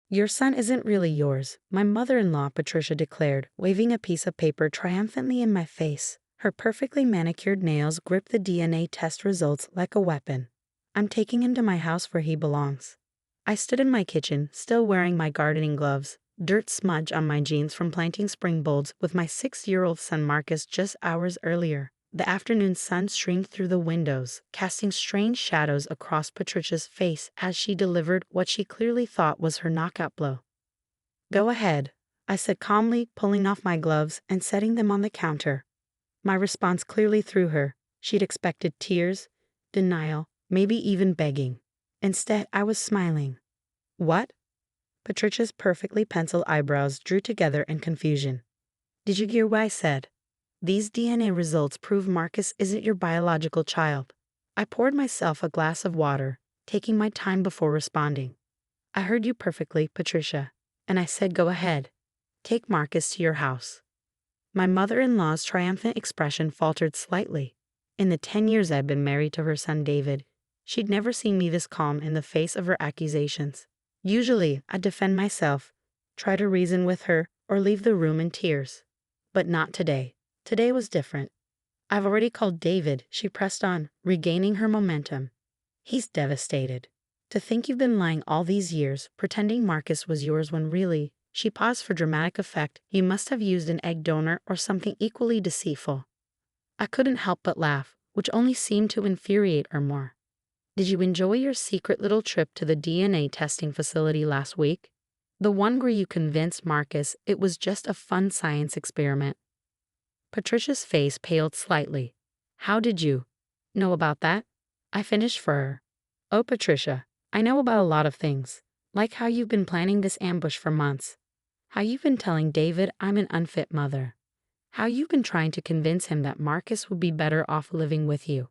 Your son isn't really yours, my mother-in-law, Patricia declared, waving a piece of paper triumphantly in my face. Her perfectly manicured nails gripped the DNA test results like a weapon. I'm taking him to my house where he belongs. I stood in my kitchen, still wearing my gardening gloves, dirt smudge on my jeans from planting spring bulbs with my 6-year-old son Marcus just hours earlier. The afternoon sun streamed through the windows, casting strange shadows across Patricia's face as she delivered what she clearly thought was her knockout blow. Go ahead, I said calmly, pulling off my gloves and setting them on the counter. My response clearly threw her. She'd expected tears, denial, maybe even begging. Instead, I was smiling. What? Patricia's perfectly penciled eyebrows drew together in confusion. Did you hear what I said? These DNA results prove Marcus isn't your biological child. I poured myself a glass of water, taking my time before responding. I heard you perfectly, Patricia, and I said go ahead. Take Marcus to your house. My mother-in-law's triumphant expression faltered slightly. In the 10 years I'd been married to her son David, she'd never seen me this calm in the face of her accusations. Usually, I'd defend myself, try to reason with her, or leave the room in tears. But not today. Today was different. I've already called David, she pressed on, regaining her momentum. He's devastated. To think you've been lying all these years, pretending Marcus was yours when really, she paused for dramatic effect, you must have used an egg donor or something equally deceitful. I couldn't help but laugh, which only seemed to infuriate her more. Did you enjoy your secret little trip to the DNA testing facility last week? The one where you convinced Marcus it was just a fun science experiment. Patricia's face paled slightly. How did you know about that? I finished for her. Oh, Patricia, I know about a lot of things, like how you've been planning this ambush for months, how you've been telling David I'm an unfit mother, how you've been trying to convince him that Marcus would be better off living with you.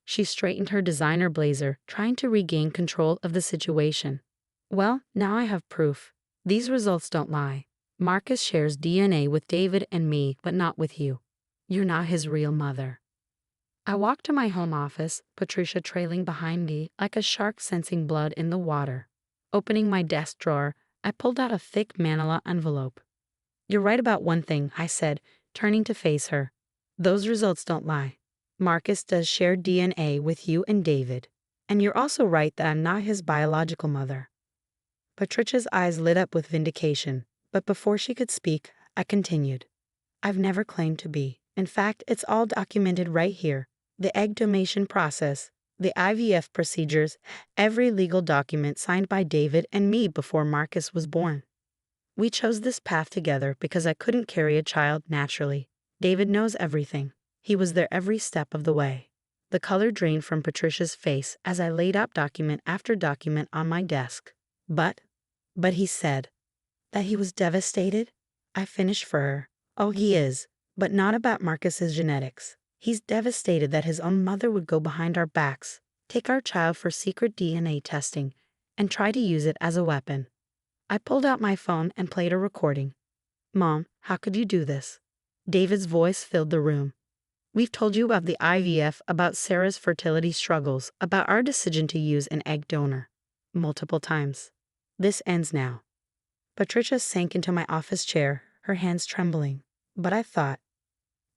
She straightened her designer blazer, trying to regain control of the situation. Well, now I have proof. These results don't lie. Marcus shares DNA with David and me, but not with you. You're not his real mother. I walked to my home office, Patricia trailing behind me like a shark sensing blood in the water. Opening my desk drawer, I pulled out a thick manila envelope. You're right about one thing, I said, turning to face her. Those results don't lie. Marcus does share DNA with you and David. And you're also right that I'm not his biological mother. Patricia's eyes lit up with vindication, but before she could speak, I continued. I've never claimed to be. In fact, it's all documented right here. The egg donation process, the IVF procedures, every legal document signed by David and me before Marcus was born. We chose this path together because I couldn't carry a child naturally. David knows everything. He was there every step of the way. The color drained from Patricia's face as I laid out document after document on my desk. But he said that he was devastated. I finished for her. Oh, he is, but not about Marcus's genetics. He's devastated that his own mother would go behind our backs, take our child for secret DNA testing, and try to use it as a weapon. I pulled out my phone and played a recording. Mom, how could you do this? David's voice filled the room. We've told you about the IVF, about Sarah's fertility struggles, about our decision to use an egg donor. Multiple times. This ends now. Patricia sank into my office chair, her hands trembling. But I thought,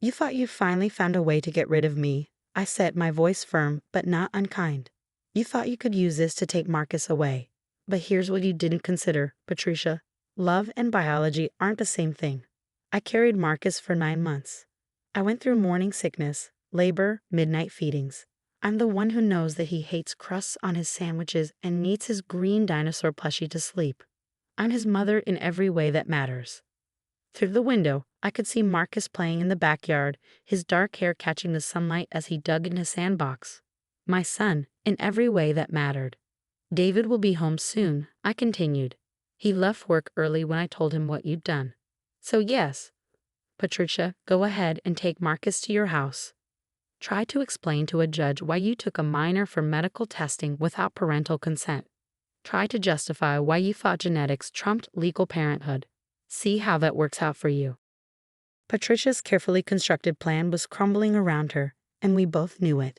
you thought you finally found a way to get rid of me, I said, my voice firm but not unkind. You thought you could use this to take Marcus away. But here's what you didn't consider, Patricia. Love and biology aren't the same thing. I carried Marcus for 9 months. I went through morning sickness, labor, midnight feedings. I'm the one who knows that he hates crusts on his sandwiches and needs his green dinosaur plushie to sleep. I'm his mother in every way that matters. Through the window, I could see Marcus playing in the backyard, his dark hair catching the sunlight as he dug in his sandbox. My son, in every way that mattered. David will be home soon, I continued. He left work early when I told him what you'd done. So yes, Patricia, go ahead and take Marcus to your house. Try to explain to a judge why you took a minor for medical testing without parental consent. Try to justify why you thought genetics trumped legal parenthood. See how that works out for you. Patricia's carefully constructed plan was crumbling around her, and we both knew it.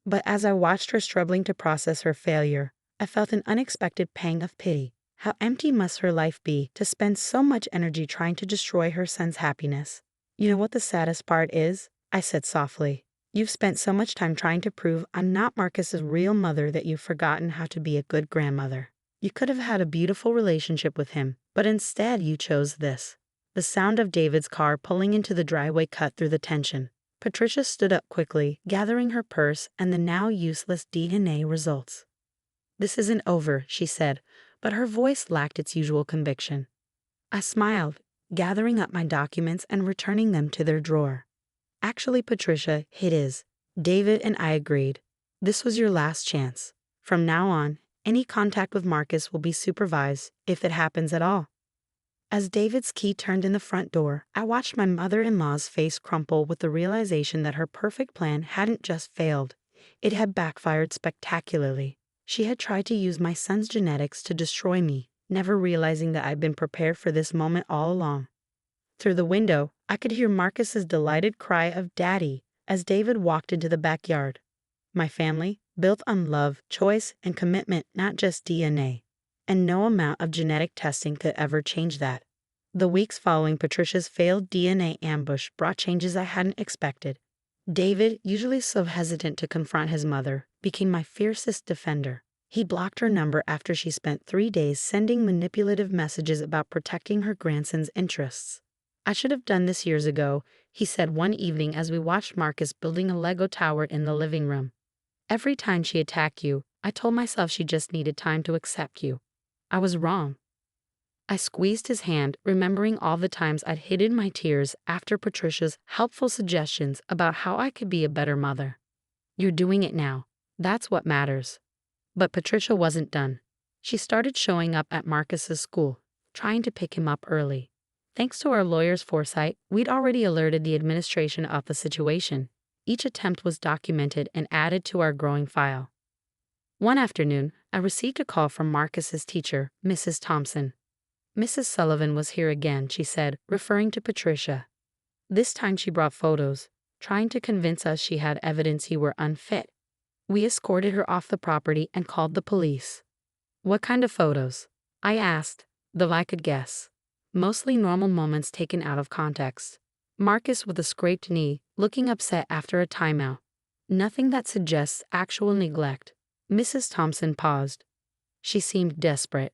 But as I watched her struggling to process her failure, I felt an unexpected pang of pity. How empty must her life be to spend so much energy trying to destroy her son's happiness? You know what the saddest part is? I said softly. You've spent so much time trying to prove I'm not Marcus's real mother that you've forgotten how to be a good grandmother. You could have had a beautiful relationship with him, but instead you chose this. The sound of David's car pulling into the driveway cut through the tension. Patricia stood up quickly, gathering her purse and the now useless DNA results. This isn't over, she said, but her voice lacked its usual conviction. I smiled, gathering up my documents and returning them to their drawer. Actually, Patricia, it is. David and I agreed. This was your last chance. From now on, any contact with Marcus will be supervised, if it happens at all. As David's key turned in the front door, I watched my mother-in-law's face crumple with the realization that her perfect plan hadn't just failed. It had backfired spectacularly. She had tried to use my son's genetics to destroy me, never realizing that I'd been prepared for this moment all along. Through the window, I could hear Marcus's delighted cry of "Daddy" as David walked into the backyard. My family, built on love, choice, and commitment, not just DNA. And no amount of genetic testing could ever change that. The weeks following Patricia's failed DNA ambush brought changes I hadn't expected. David, usually so hesitant to confront his mother, became my fiercest defender. He blocked her number after she spent 3 days sending manipulative messages about protecting her grandson's interests. I should have done this years ago, he said one evening as we watched Marcus building a Lego tower in the living room. Every time she attacked you, I told myself she just needed time to accept you. I was wrong. I squeezed his hand, remembering all the times I'd hidden my tears after Patricia's helpful suggestions about how I could be a better mother. You're doing it now. That's what matters. But Patricia wasn't done. She started showing up at Marcus's school, trying to pick him up early. Thanks to our lawyer's foresight, we'd already alerted the administration of the situation. Each attempt was documented and added to our growing file. One afternoon, I received a call from Marcus's teacher, Mrs. Thompson. Mrs. Sullivan was here again, she said, referring to Patricia. This time she brought photos, trying to convince us she had evidence he were unfit. We escorted her off the property and called the police. What kind of photos? I asked, though I could guess. Mostly normal moments taken out of context. Marcus with a scraped knee, looking upset after a timeout. Nothing that suggests actual neglect. Mrs. Thompson paused. She seemed desperate.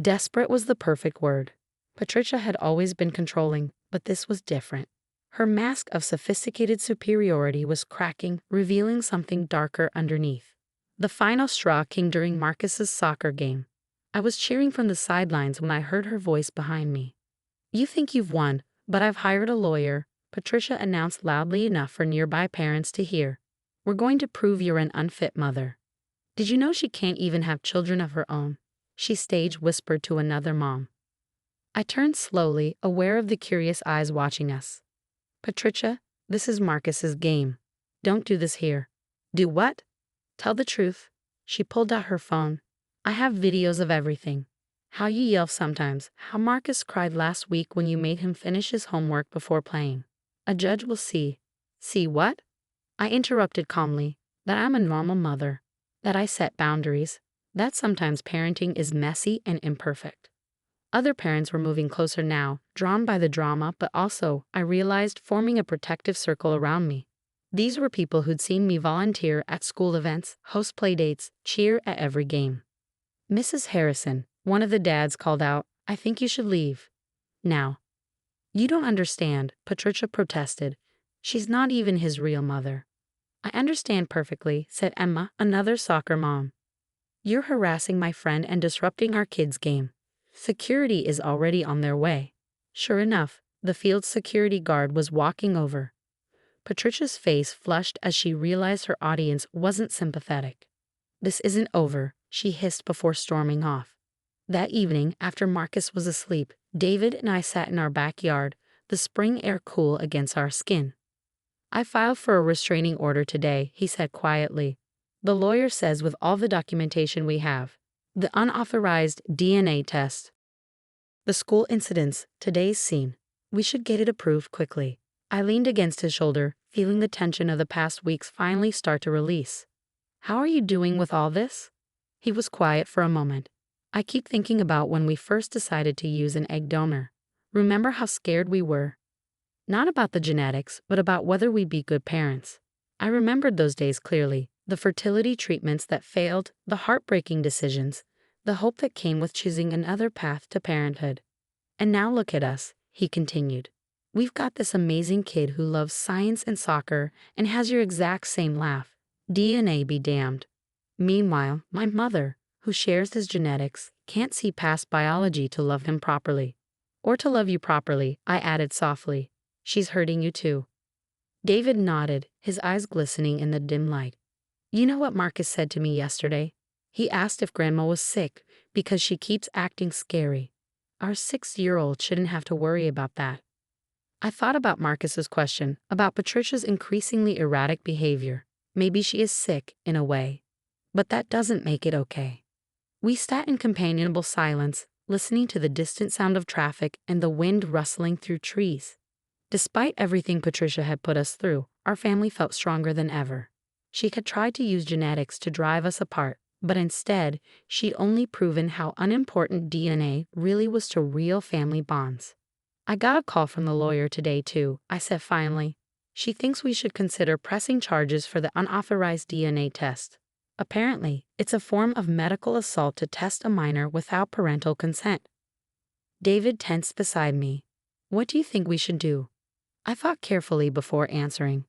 Desperate was the perfect word. Patricia had always been controlling, but this was different. Her mask of sophisticated superiority was cracking, revealing something darker underneath. The final straw came during Marcus's soccer game. I was cheering from the sidelines when I heard her voice behind me. You think you've won, but I've hired a lawyer, Patricia announced loudly enough for nearby parents to hear. We're going to prove you're an unfit mother. Did you know she can't even have children of her own? She stage whispered to another mom. I turned slowly, aware of the curious eyes watching us. Patricia, this is Marcus's game. Don't do this here. Do what? Tell the truth. She pulled out her phone. I have videos of everything. How you yell sometimes, how Marcus cried last week when you made him finish his homework before playing. A judge will see. See what? I interrupted calmly, that I'm a normal mother, that I set boundaries, that sometimes parenting is messy and imperfect. Other parents were moving closer now, drawn by the drama, but also, I realized, forming a protective circle around me. These were people who'd seen me volunteer at school events, host playdates, cheer at every game. Mrs. Harrison, one of the dads, called out, I think you should leave. Now. You don't understand, Patricia protested. She's not even his real mother. I understand perfectly, said Emma, another soccer mom. You're harassing my friend and disrupting our kids' game. Security is already on their way. Sure enough, the field's security guard was walking over. Patricia's face flushed as she realized her audience wasn't sympathetic. This isn't over, she hissed before storming off. That evening, after Marcus was asleep, David and I sat in our backyard, the spring air cool against our skin. I filed for a restraining order today, he said quietly. The lawyer says with all the documentation we have. The unauthorized DNA test. The school incidents, today's scene. We should get it approved quickly. I leaned against his shoulder, feeling the tension of the past weeks finally start to release. How are you doing with all this? He was quiet for a moment. I keep thinking about when we first decided to use an egg donor. Remember how scared we were? Not about the genetics, but about whether we'd be good parents. I remembered those days clearly, the fertility treatments that failed, the heartbreaking decisions, the hope that came with choosing another path to parenthood. And now look at us, he continued. We've got this amazing kid who loves science and soccer and has your exact same laugh. DNA be damned. Meanwhile, my mother, who shares his genetics, can't see past biology to love him properly. Or to love you properly, I added softly. She's hurting you too. David nodded, his eyes glistening in the dim light. You know what Marcus said to me yesterday? He asked if Grandma was sick because she keeps acting scary. Our 6-year-old shouldn't have to worry about that. I thought about Marcus's question, about Patricia's increasingly erratic behavior. Maybe she is sick, in a way. But that doesn't make it okay. We sat in companionable silence, listening to the distant sound of traffic and the wind rustling through trees. Despite everything Patricia had put us through, our family felt stronger than ever. She had tried to use genetics to drive us apart, but instead, she'd only proven how unimportant DNA really was to real family bonds. I got a call from the lawyer today too, I said finally. She thinks we should consider pressing charges for the unauthorized DNA test. Apparently, it's a form of medical assault to test a minor without parental consent. David tensed beside me. What do you think we should do? I thought carefully before answering.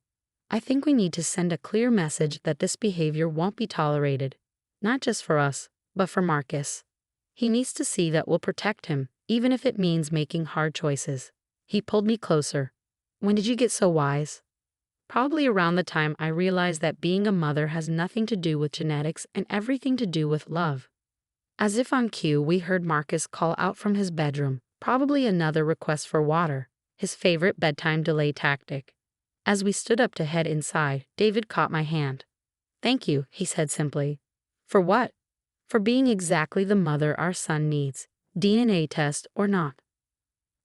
I think we need to send a clear message that this behavior won't be tolerated. Not just for us, but for Marcus. He needs to see that we'll protect him, even if it means making hard choices. He pulled me closer. When did you get so wise? Probably around the time I realized that being a mother has nothing to do with genetics and everything to do with love. As if on cue, we heard Marcus call out from his bedroom, probably another request for water, his favorite bedtime delay tactic. As we stood up to head inside, David caught my hand. Thank you, he said simply. For what? For being exactly the mother our son needs, DNA test or not.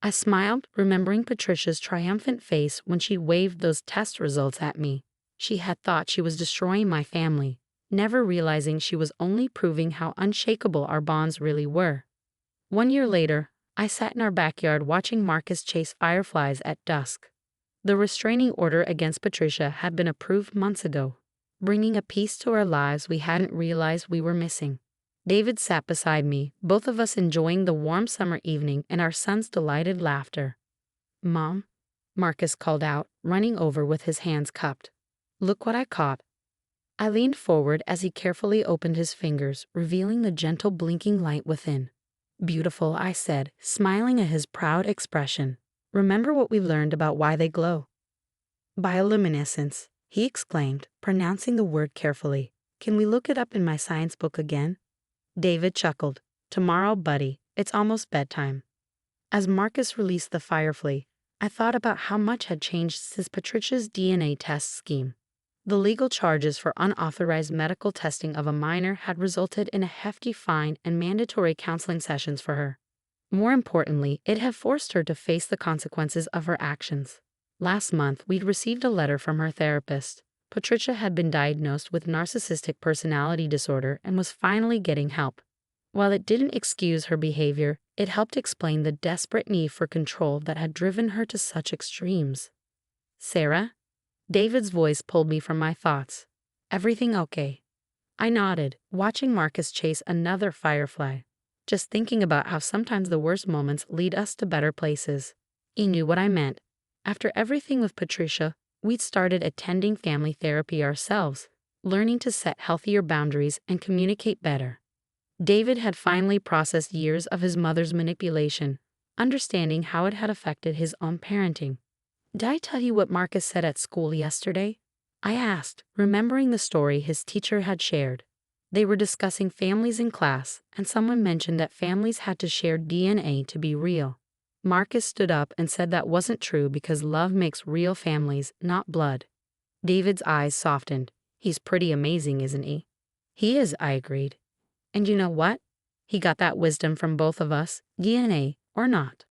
I smiled, remembering Patricia's triumphant face when she waved those test results at me. She had thought she was destroying my family, never realizing she was only proving how unshakable our bonds really were. 1 year later, I sat in our backyard watching Marcus chase fireflies at dusk. The restraining order against Patricia had been approved months ago, bringing a peace to our lives we hadn't realized we were missing. David sat beside me, both of us enjoying the warm summer evening and our son's delighted laughter. Mom, Marcus called out, running over with his hands cupped. Look what I caught. I leaned forward as he carefully opened his fingers, revealing the gentle blinking light within. Beautiful, I said, smiling at his proud expression. Remember what we learned about why they glow? Bioluminescence, he exclaimed, pronouncing the word carefully. Can we look it up in my science book again? David chuckled. Tomorrow, buddy, it's almost bedtime. As Marcus released the firefly, I thought about how much had changed since Patricia's DNA test scheme. The legal charges for unauthorized medical testing of a minor had resulted in a hefty fine and mandatory counseling sessions for her. More importantly, it had forced her to face the consequences of her actions. Last month, we'd received a letter from her therapist. Patricia had been diagnosed with narcissistic personality disorder and was finally getting help. While it didn't excuse her behavior, it helped explain the desperate need for control that had driven her to such extremes. Sarah? David's voice pulled me from my thoughts. Everything okay? I nodded, watching Marcus chase another firefly, just thinking about how sometimes the worst moments lead us to better places. He knew what I meant. After everything with Patricia, we'd started attending family therapy ourselves, learning to set healthier boundaries and communicate better. David had finally processed years of his mother's manipulation, understanding how it had affected his own parenting. Did I tell you what Marcus said at school yesterday? I asked, remembering the story his teacher had shared. They were discussing families in class, and someone mentioned that families had to share DNA to be real. Marcus stood up and said that wasn't true because love makes real families, not blood. David's eyes softened. He's pretty amazing, isn't he? He is, I agreed. And you know what? He got that wisdom from both of us, DNA or not.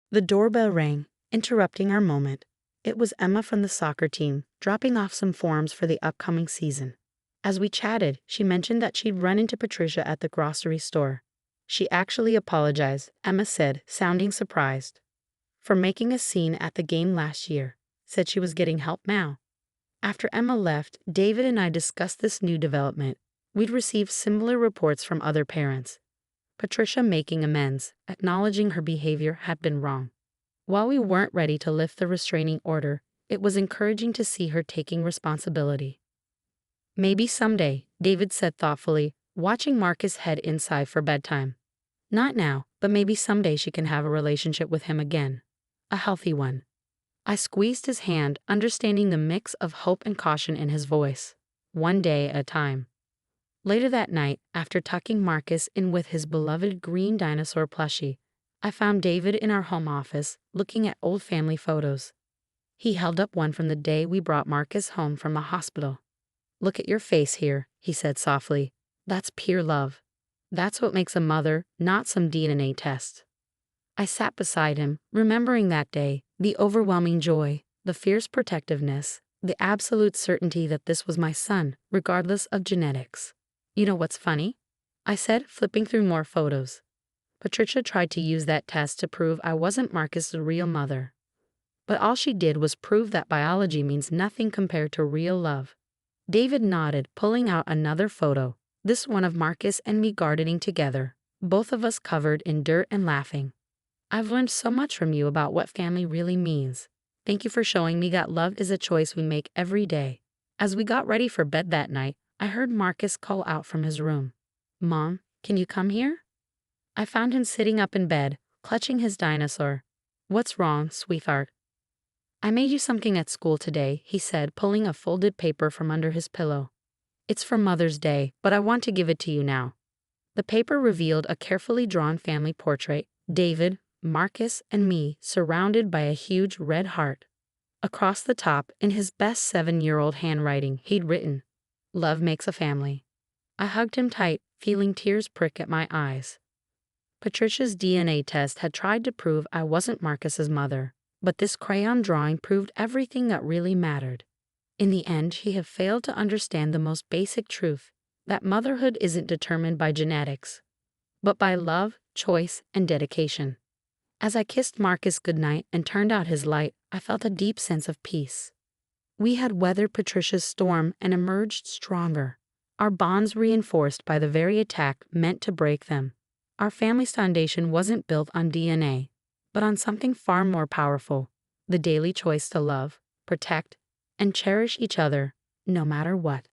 The doorbell rang, interrupting our moment. It was Emma from the soccer team, dropping off some forms for the upcoming season. As we chatted, she mentioned that she'd run into Patricia at the grocery store. She actually apologized, Emma said, sounding surprised. For making a scene at the game last year. Said she was getting help now. After Emma left, David and I discussed this new development. We'd received similar reports from other parents. Patricia making amends, acknowledging her behavior had been wrong. While we weren't ready to lift the restraining order, it was encouraging to see her taking responsibility. Maybe someday, David said thoughtfully, watching Marcus head inside for bedtime. Not now, but maybe someday she can have a relationship with him again. A healthy one. I squeezed his hand, understanding the mix of hope and caution in his voice. One day at a time. Later that night, after tucking Marcus in with his beloved green dinosaur plushie, I found David in our home office, looking at old family photos. He held up one from the day we brought Marcus home from the hospital. "Look at your face here," he said softly. "That's pure love. That's what makes a mother, not some DNA test." I sat beside him, remembering that day, the overwhelming joy, the fierce protectiveness, the absolute certainty that this was my son, regardless of genetics. "You know what's funny?" I said, flipping through more photos. Patricia tried to use that test to prove I wasn't Marcus's real mother. But all she did was prove that biology means nothing compared to real love. David nodded, pulling out another photo, this one of Marcus and me gardening together, both of us covered in dirt and laughing. "I've learned so much from you about what family really means. Thank you for showing me that love is a choice we make every day." As we got ready for bed that night, I heard Marcus call out from his room. "Mom, can you come here?" I found him sitting up in bed, clutching his dinosaur. "What's wrong, sweetheart?" "I made you something at school today," he said, pulling a folded paper from under his pillow. "It's for Mother's Day, but I want to give it to you now." The paper revealed a carefully drawn family portrait, David, Marcus, and me, surrounded by a huge red heart. Across the top, in his best 7-year-old handwriting, he'd written, "Love makes a family." I hugged him tight, feeling tears prick at my eyes. Patricia's DNA test had tried to prove I wasn't Marcus's mother, but this crayon drawing proved everything that really mattered. In the end, she had failed to understand the most basic truth, that motherhood isn't determined by genetics, but by love, choice, and dedication. As I kissed Marcus goodnight and turned out his light, I felt a deep sense of peace. We had weathered Patricia's storm and emerged stronger, our bonds reinforced by the very attack meant to break them. Our family's foundation wasn't built on DNA, but on something far more powerful, the daily choice to love, protect, and cherish each other, no matter what.